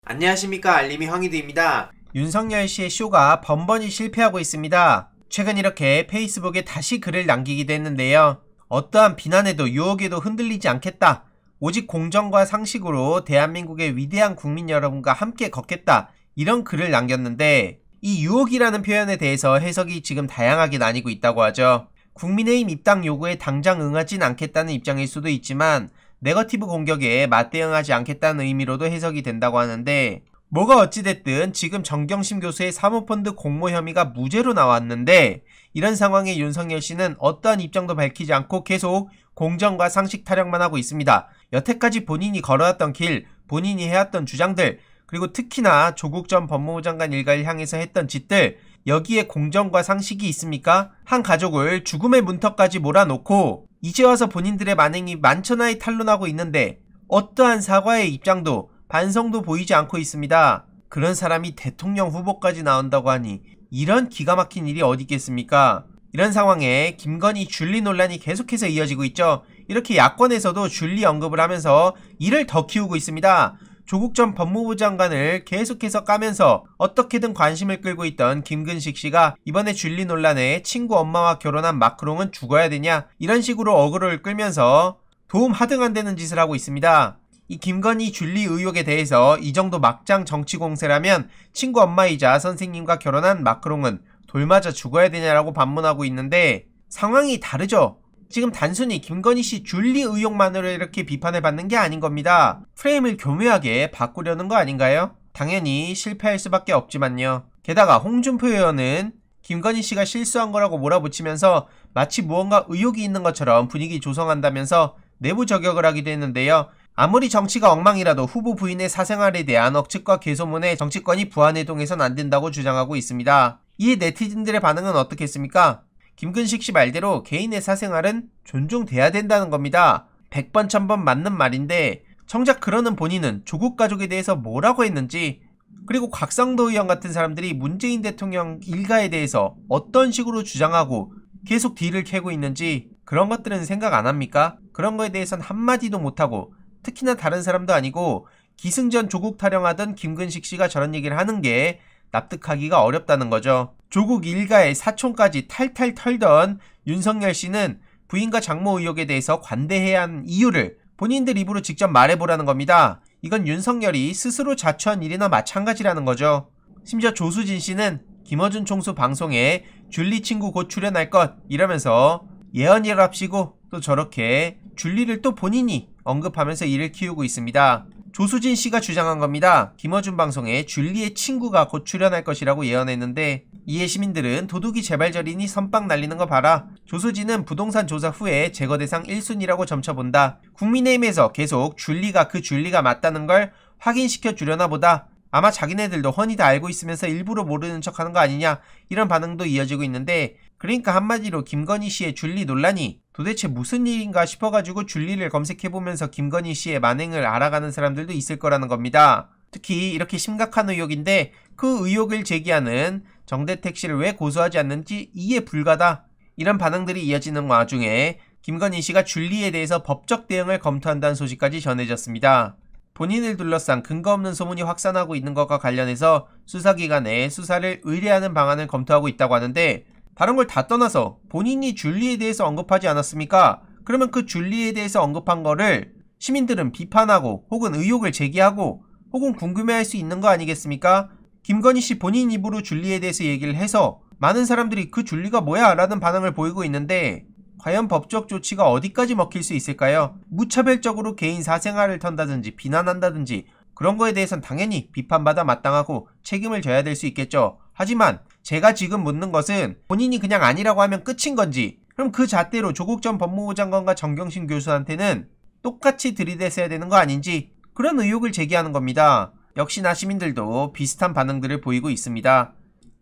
안녕하십니까, 알림이 황희두입니다. 윤석열 씨의 쇼가 번번이 실패하고 있습니다. 최근 이렇게 페이스북에 다시 글을 남기기도 했는데요. 어떠한 비난에도 유혹에도 흔들리지 않겠다. 오직 공정과 상식으로 대한민국의 위대한 국민 여러분과 함께 걷겠다. 이런 글을 남겼는데 이 유혹이라는 표현에 대해서 해석이 지금 다양하게 나뉘고 있다고 하죠. 국민의힘 입당 요구에 당장 응하진 않겠다는 입장일 수도 있지만 네거티브 공격에 맞대응하지 않겠다는 의미로도 해석이 된다고 하는데, 뭐가 어찌됐든 지금 정경심 교수의 사모펀드 공모 혐의가 무죄로 나왔는데, 이런 상황에 윤석열 씨는 어떠한 입장도 밝히지 않고 계속 공정과 상식 타령만 하고 있습니다. 여태까지 본인이 걸어왔던 길, 본인이 해왔던 주장들, 그리고 특히나 조국 전 법무부 장관 일가를 향해서 했던 짓들, 여기에 공정과 상식이 있습니까? 한 가족을 죽음의 문턱까지 몰아놓고 이제 와서 본인들의 만행이 만천하에 탄로나고 있는데 어떠한 사과의 입장도 반성도 보이지 않고 있습니다. 그런 사람이 대통령 후보까지 나온다고 하니 이런 기가 막힌 일이 어디 있겠습니까? 이런 상황에 김건희 줄리 논란이 계속해서 이어지고 있죠. 이렇게 야권에서도 줄리 언급을 하면서 이를 더 키우고 있습니다. 조국 전 법무부 장관을 계속해서 까면서 어떻게든 관심을 끌고 있던 김근식 씨가 이번에 줄리 논란에 친구 엄마와 결혼한 마크롱은 죽어야 되냐, 이런 식으로 어그로를 끌면서 도움 하등 안 되는 짓을 하고 있습니다. 이 김건희 줄리 의혹에 대해서 이 정도 막장 정치 공세라면 친구 엄마이자 선생님과 결혼한 마크롱은 돌맞아 죽어야 되냐라고 반문하고 있는데, 상황이 다르죠. 지금 단순히 김건희 씨 줄리 의혹만으로 이렇게 비판을 받는 게 아닌 겁니다. 프레임을 교묘하게 바꾸려는 거 아닌가요? 당연히 실패할 수밖에 없지만요. 게다가 홍준표 의원은 김건희 씨가 실수한 거라고 몰아붙이면서 마치 무언가 의혹이 있는 것처럼 분위기 조성한다면서 내부 저격을 하기도 했는데요. 아무리 정치가 엉망이라도 후보 부인의 사생활에 대한 억측과 개소문에 정치권이 부안해동해선 안 된다고 주장하고 있습니다. 이에 네티즌들의 반응은 어떻겠습니까? 김근식 씨 말대로 개인의 사생활은 존중돼야 된다는 겁니다. 100번 1000번 맞는 말인데 정작 그러는 본인은 조국 가족에 대해서 뭐라고 했는지, 그리고 곽상도 의원 같은 사람들이 문재인 대통령 일가에 대해서 어떤 식으로 주장하고 계속 뒤를 캐고 있는지 그런 것들은 생각 안 합니까? 그런 거에 대해선 한마디도 못하고, 특히나 다른 사람도 아니고 기승전 조국 타령하던 김근식 씨가 저런 얘기를 하는 게 납득하기가 어렵다는 거죠. 조국 일가의 사촌까지 탈탈 털던 윤석열 씨는 부인과 장모 의혹에 대해서 관대해야 하는 이유를 본인들 입으로 직접 말해보라는 겁니다. 이건 윤석열이 스스로 자초한 일이나 마찬가지라는 거죠. 심지어 조수진 씨는 김어준 총수 방송에 줄리 친구 곧 출연할 것 이러면서 예언이랍시고 또 저렇게 줄리를 또 본인이 언급하면서 일을 키우고 있습니다. 조수진 씨가 주장한 겁니다. 김어준 방송에 줄리의 친구가 곧 출연할 것이라고 예언했는데, 이에 시민들은 도둑이 재발절이니 선빵 날리는 거 봐라. 조수진은 부동산 조사 후에 제거 대상 1순위라고 점쳐본다. 국민의힘에서 계속 줄리가 그 줄리가 맞다는 걸 확인시켜 주려나 보다. 아마 자기네들도 훤히 다 알고 있으면서 일부러 모르는 척하는 거 아니냐, 이런 반응도 이어지고 있는데, 그러니까 한마디로 김건희 씨의 줄리 논란이 도대체 무슨 일인가 싶어가지고 줄리를 검색해보면서 김건희 씨의 만행을 알아가는 사람들도 있을 거라는 겁니다. 특히 이렇게 심각한 의혹인데 그 의혹을 제기하는 정대택 씨를 왜 고소하지 않는지 이해 불가다, 이런 반응들이 이어지는 와중에 김건희 씨가 줄리에 대해서 법적 대응을 검토한다는 소식까지 전해졌습니다. 본인을 둘러싼 근거 없는 소문이 확산하고 있는 것과 관련해서 수사기관에 수사를 의뢰하는 방안을 검토하고 있다고 하는데, 다른 걸 다 떠나서 본인이 줄리에 대해서 언급하지 않았습니까? 그러면 그 줄리에 대해서 언급한 거를 시민들은 비판하고 혹은 의혹을 제기하고 혹은 궁금해할 수 있는 거 아니겠습니까? 김건희 씨 본인 입으로 줄리에 대해서 얘기를 해서 많은 사람들이 그 줄리가 뭐야? 라는 반응을 보이고 있는데, 과연 법적 조치가 어디까지 먹힐 수 있을까요? 무차별적으로 개인 사생활을 턴다든지 비난한다든지 그런 거에 대해선 당연히 비판받아 마땅하고 책임을 져야 될 수 있겠죠. 하지만 제가 지금 묻는 것은 본인이 그냥 아니라고 하면 끝인 건지, 그럼 그 잣대로 조국 전 법무부 장관과 정경심 교수한테는 똑같이 들이대셔야 되는 거 아닌지, 그런 의혹을 제기하는 겁니다. 역시나 시민들도 비슷한 반응들을 보이고 있습니다.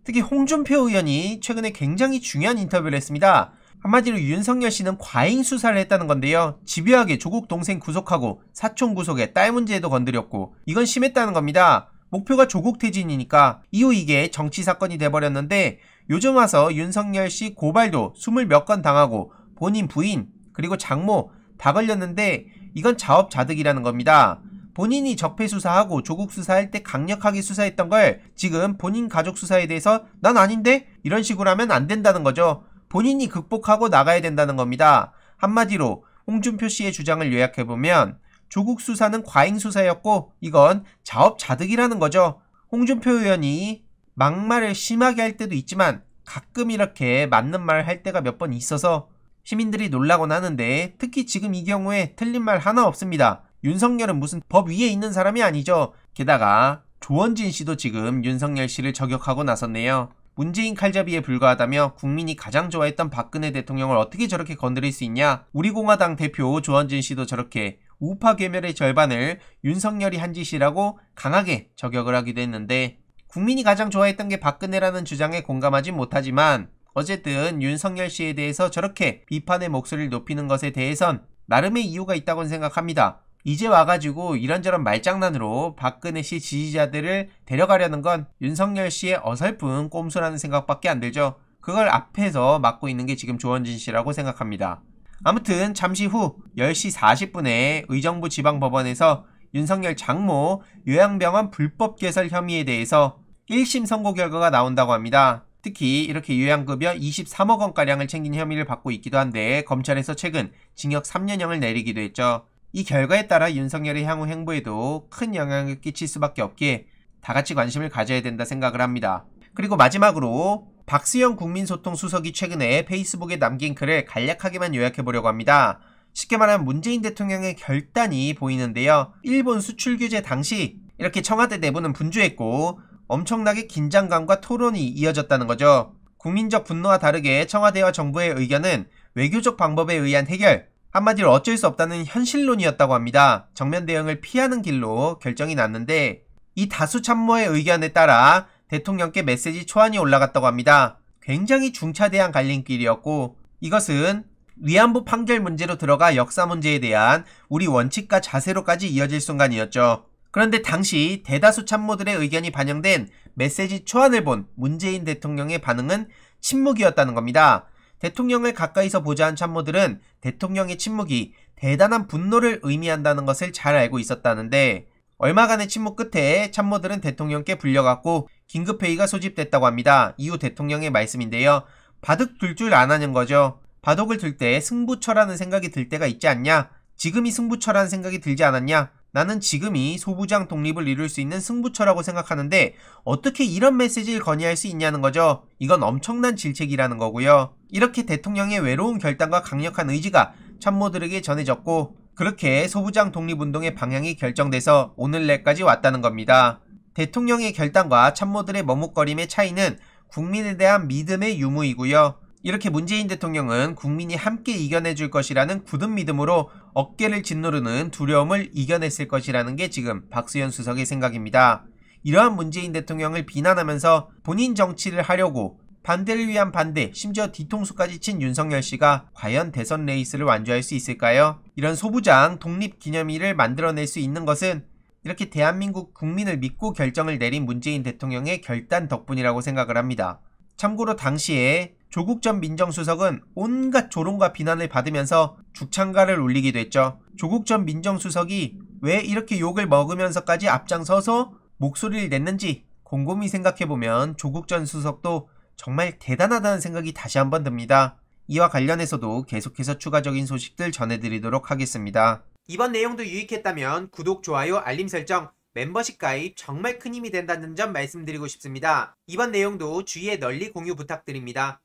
특히 홍준표 의원이 최근에 굉장히 중요한 인터뷰를 했습니다. 한마디로 윤석열 씨는 과잉 수사를 했다는 건데요. 집요하게 조국 동생 구속하고 사촌 구속에 딸 문제에도 건드렸고, 이건 심했다는 겁니다. 목표가 조국 퇴진이니까. 이후 이게 정치 사건이 돼버렸는데, 요즘 와서 윤석열 씨 고발도 20 몇 건 당하고 본인 부인 그리고 장모 다 걸렸는데 이건 자업자득이라는 겁니다. 본인이 적폐 수사하고 조국 수사할 때 강력하게 수사했던 걸 지금 본인 가족 수사에 대해서 난 아닌데? 이런 식으로 하면 안 된다는 거죠. 본인이 극복하고 나가야 된다는 겁니다. 한마디로 홍준표 씨의 주장을 요약해보면 조국 수사는 과잉 수사였고 이건 자업자득이라는 거죠. 홍준표 의원이 막말을 심하게 할 때도 있지만 가끔 이렇게 맞는 말 할 때가 몇 번 있어서 시민들이 놀라곤 하는데 특히 지금 이 경우에 틀린 말 하나 없습니다. 윤석열은 무슨 법 위에 있는 사람이 아니죠. 게다가 조원진 씨도 지금 윤석열 씨를 저격하고 나섰네요. 문재인 칼잡이에 불과하다며 국민이 가장 좋아했던 박근혜 대통령을 어떻게 저렇게 건드릴 수 있냐. 우리 공화당 대표 조원진 씨도 저렇게 우파 괴멸의 절반을 윤석열이 한 짓이라고 강하게 저격을 하기도 했는데 국민이 가장 좋아했던 게 박근혜라는 주장에 공감하지 못하지만 어쨌든 윤석열 씨에 대해서 저렇게 비판의 목소리를 높이는 것에 대해선 나름의 이유가 있다고 생각합니다. 이제 와가지고 이런저런 말장난으로 박근혜 씨 지지자들을 데려가려는 건 윤석열 씨의 어설픈 꼼수라는 생각밖에 안 들죠. 그걸 앞에서 맡고 있는 게 지금 조원진 씨라고 생각합니다. 아무튼 잠시 후 10시 40분에 의정부 지방법원에서 윤석열 장모 요양병원 불법 개설 혐의에 대해서 1심 선고 결과가 나온다고 합니다. 특히 이렇게 요양급여 23억 원가량을 챙긴 혐의를 받고 있기도 한데 검찰에서 최근 징역 3년형을 내리기도 했죠. 이 결과에 따라 윤석열의 향후 행보에도 큰 영향을 끼칠 수밖에 없기에 다같이 관심을 가져야 된다 생각을 합니다. 그리고 마지막으로 박수영 국민소통수석이 최근에 페이스북에 남긴 글을 간략하게만 요약해보려고 합니다. 쉽게 말하면 문재인 대통령의 결단이 보이는데요. 일본 수출 규제 당시 이렇게 청와대 내부는 분주했고 엄청나게 긴장감과 토론이 이어졌다는 거죠. 국민적 분노와 다르게 청와대와 정부의 의견은 외교적 방법에 의한 해결, 한마디로 어쩔 수 없다는 현실론이었다고 합니다. 정면 대응을 피하는 길로 결정이 났는데 이 다수 참모의 의견에 따라 대통령께 메시지 초안이 올라갔다고 합니다. 굉장히 중차대한 갈림길이었고 이것은 위안부 판결 문제로 들어가 역사 문제에 대한 우리 원칙과 자세로까지 이어질 순간이었죠. 그런데 당시 대다수 참모들의 의견이 반영된 메시지 초안을 본 문재인 대통령의 반응은 침묵이었다는 겁니다. 대통령을 가까이서 보좌한 참모들은 대통령의 침묵이 대단한 분노를 의미한다는 것을 잘 알고 있었다는데 얼마간의 침묵 끝에 참모들은 대통령께 불려갔고 긴급회의가 소집됐다고 합니다. 이후 대통령의 말씀인데요. 바둑 둘 줄 안 하는 거죠. 바둑을 둘 때 승부처라는 생각이 들 때가 있지 않냐? 지금이 승부처라는 생각이 들지 않았냐? 나는 지금이 소부장 독립을 이룰 수 있는 승부처라고 생각하는데 어떻게 이런 메시지를 건의할 수 있냐는 거죠. 이건 엄청난 질책이라는 거고요. 이렇게 대통령의 외로운 결단과 강력한 의지가 참모들에게 전해졌고 그렇게 소부장 독립운동의 방향이 결정돼서 오늘날까지 왔다는 겁니다. 대통령의 결단과 참모들의 머뭇거림의 차이는 국민에 대한 믿음의 유무이고요. 이렇게 문재인 대통령은 국민이 함께 이겨내줄 것이라는 굳은 믿음으로 어깨를 짓누르는 두려움을 이겨냈을 것이라는 게 지금 박수현 수석의 생각입니다. 이러한 문재인 대통령을 비난하면서 본인 정치를 하려고 반대를 위한 반대, 심지어 뒤통수까지 친 윤석열 씨가 과연 대선 레이스를 완주할 수 있을까요? 이런 소부장 독립기념일을 만들어낼 수 있는 것은 이렇게 대한민국 국민을 믿고 결정을 내린 문재인 대통령의 결단 덕분이라고 생각을 합니다. 참고로 당시에 조국 전 민정수석은 온갖 조롱과 비난을 받으면서 죽창가를 올리기도 했죠. 조국 전 민정수석이 왜 이렇게 욕을 먹으면서까지 앞장서서 목소리를 냈는지 곰곰이 생각해보면 조국 전 수석도 정말 대단하다는 생각이 다시 한번 듭니다. 이와 관련해서도 계속해서 추가적인 소식들 전해드리도록 하겠습니다. 이번 내용도 유익했다면 구독, 좋아요, 알림 설정, 멤버십 가입 정말 큰 힘이 된다는 점 말씀드리고 싶습니다. 이번 내용도 주위에 널리 공유 부탁드립니다.